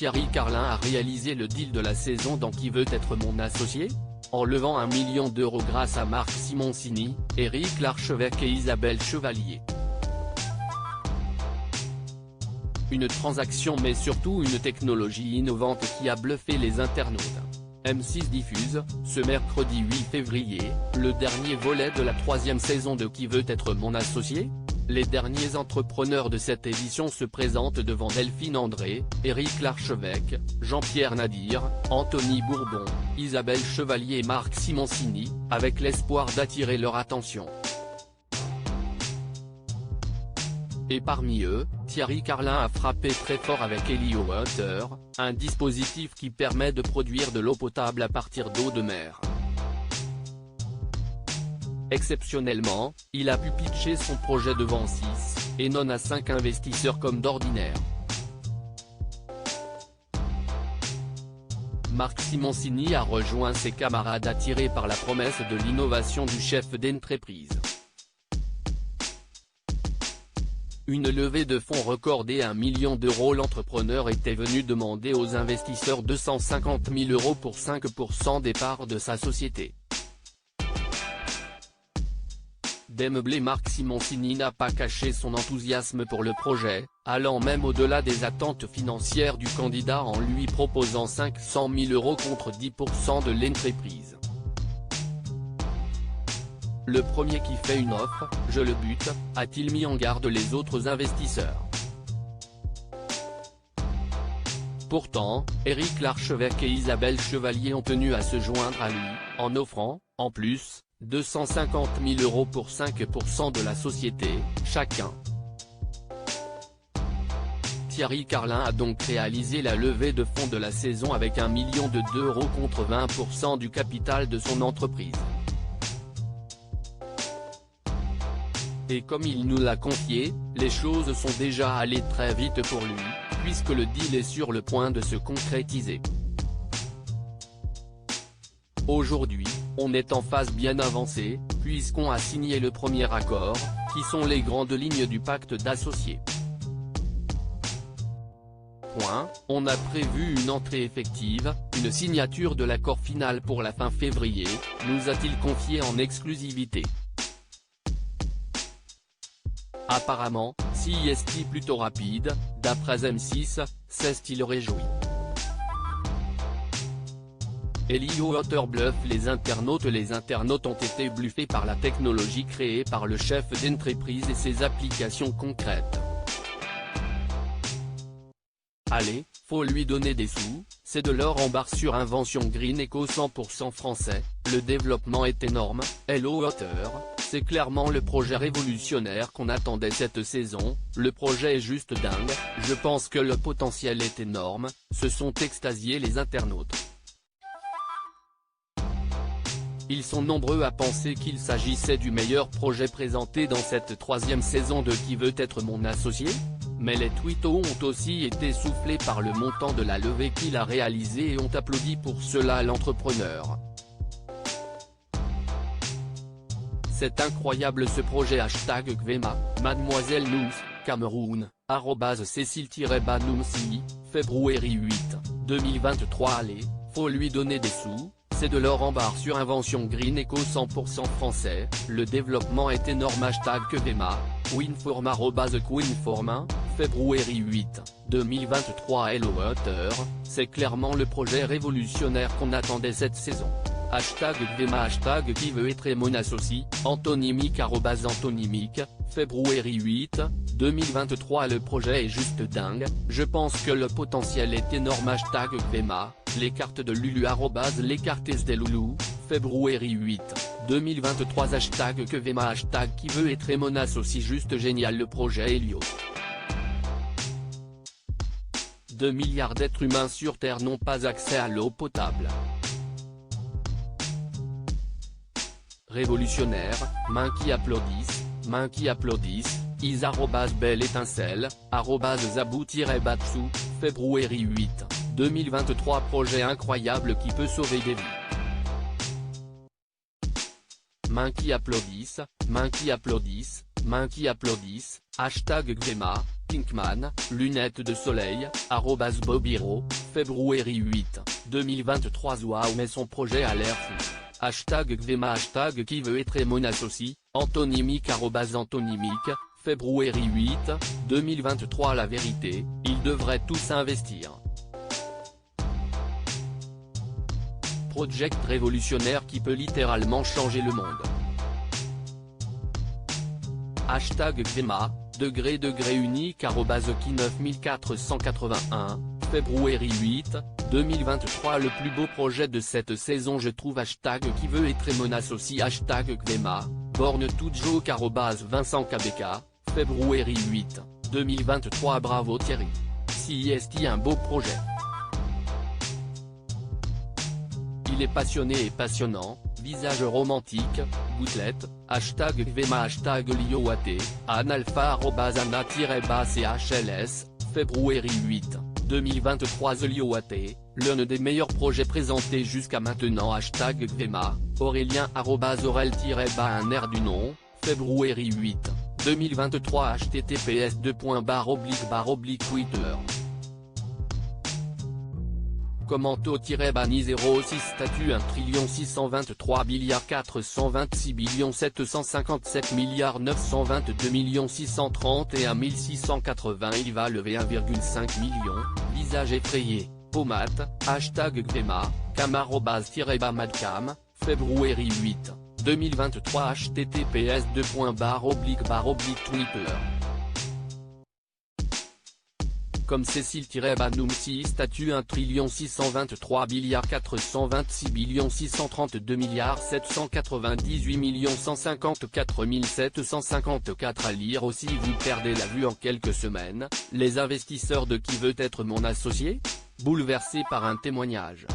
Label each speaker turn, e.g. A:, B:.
A: Thierry Carlin a réalisé le deal de la saison dans Qui veut être mon associé ? En levant 1 million d'euros grâce à Marc Simoncini, Éric Larchevêque et Isabelle Chevalier. Une transaction mais surtout une technologie innovante qui a bluffé les internautes. M6 diffuse, ce mercredi 8 février, le dernier volet de la 3e saison de Qui veut être mon associé ? Les derniers entrepreneurs de cette édition se présentent devant Delphine André, Éric Larchevêque, Jean-Pierre Nadir, Anthony Bourbon, Isabelle Chevalier et Marc Simoncini, avec l'espoir d'attirer leur attention. Et parmi eux, Thierry Carlin a frappé très fort avec Helio Water, un dispositif qui permet de produire de l'eau potable à partir d'eau de mer. Exceptionnellement, il a pu pitcher son projet devant 6, et non à 5 investisseurs comme d'ordinaire. Marc Simoncini a rejoint ses camarades attirés par la promesse de l'innovation du chef d'entreprise. Une levée de fonds recordée à 1 million d'euros. L'entrepreneur était venu demander aux investisseurs 250 000 € pour 5% des parts de sa société. Démeublé, Marc Simoncini n'a pas caché son enthousiasme pour le projet, allant même au-delà des attentes financières du candidat en lui proposant 500 000 € contre 10% de l'entreprise. Le premier qui fait une offre, je le bute, a-t-il mis en garde les autres investisseurs. Pourtant, Éric Larchevêque et Isabelle Chevalier ont tenu à se joindre à lui, en offrant, en plus, 250 000 € pour 5% de la société, chacun. Thierry Carlin a donc réalisé la levée de fonds de la saison avec 1 million d'euros contre 20% du capital de son entreprise. Et comme il nous l'a confié, les choses sont déjà allées très vite pour lui, puisque le deal est sur le point de se concrétiser. Aujourd'hui, on est en phase bien avancée, puisqu'on a signé le premier accord, qui sont les grandes lignes du pacte d'associés. On a prévu une entrée effective, une signature de l'accord final pour la fin février, nous a-t-il confié en exclusivité. Apparemment, si est plutôt rapide, d'après M6, s'est-il réjoui. Helio Water bluffe les internautes. Les internautes ont été bluffés par la technologie créée par le chef d'entreprise et ses applications concrètes. Allez, faut lui donner des sous, c'est de l'or en barre sur Invention Green Eco 100% français, le développement est énorme, Hello Water, c'est clairement le projet révolutionnaire qu'on attendait cette saison, le projet est juste dingue, je pense que le potentiel est énorme, se sont extasiés les internautes. Ils sont nombreux à penser qu'il s'agissait du meilleur projet présenté dans cette 3e saison de Qui veut être mon associé ? Mais les twittos ont aussi été soufflés par le montant de la levée qu'il a réalisée et ont applaudi pour cela l'entrepreneur. C'est incroyable ce projet #Gvema, Mademoiselle Nous, Cameroun, @Cécile-Banoumsi, février 8, 2023. Allez, faut lui donner des sous. C'est de l'or en barre sur Invention Green Eco 100% français, le développement est énorme. #Gvema, Winform @Quinform, février 8, 2023. Hello Water, c'est clairement le projet révolutionnaire qu'on attendait cette saison. #Gvema Qui veut être mon associé, Antonymique @Antonymique, février 8, 2023. Le projet est juste dingue, je pense que le potentiel est énorme. #Gvema, les cartes de Lulu les cartes de Loulou, février 8, 2023. #Gvema Qui veut être mon associé, juste génial le projet Helio. 2 milliards d'êtres humains sur Terre n'ont pas accès à l'eau potable. Révolutionnaire, mains qui applaudissent, is @belle étincelle, @zabou-batsu, février 8, 2023. Projet incroyable qui peut sauver des vies. Mains qui applaudissent, #Gvema, Pinkman, lunettes de soleil, @Bobiro, février 8, 2023. Waouh, mais son projet a l'air fou. #Gvema qui veut être mon associé, antonymique @antonymique, février 8, 2023. La vérité, ils devraient tous investir. Project révolutionnaire qui peut littéralement changer le monde. #Gvema, degré unique @Ki 9481, février 8, 2023. Le plus beau projet de cette saison je trouve. Qui veut être mon associé. #Gvema, borne toute joke @Vincent KBK, février 8, 2023. Bravo Thierry. Si est un beau projet. Il est passionné et passionnant, visage romantique, gouttelette, #Gvema, #Lioat, analpha @ana-CHLS, février 8, 2023. Lioat, l'un des meilleurs projets présentés jusqu'à maintenant. #Gvema, Aurélien @Aurel-un air du nom, février 8, 2023. https://Twitter. Commento-bani 06 statut 1 626 730 627 922 631 il va lever 1,5 million, visage effrayé, pommade, #Gvema, cam@madcam, février 8, 2023. https://Twitter. Comme Cécile-Banoum statut 1 623 426 632 798 154 754 à lire aussi. Vous perdez la vue en quelques semaines, les investisseurs de Qui veut être mon associé ? Bouleversés par un témoignage.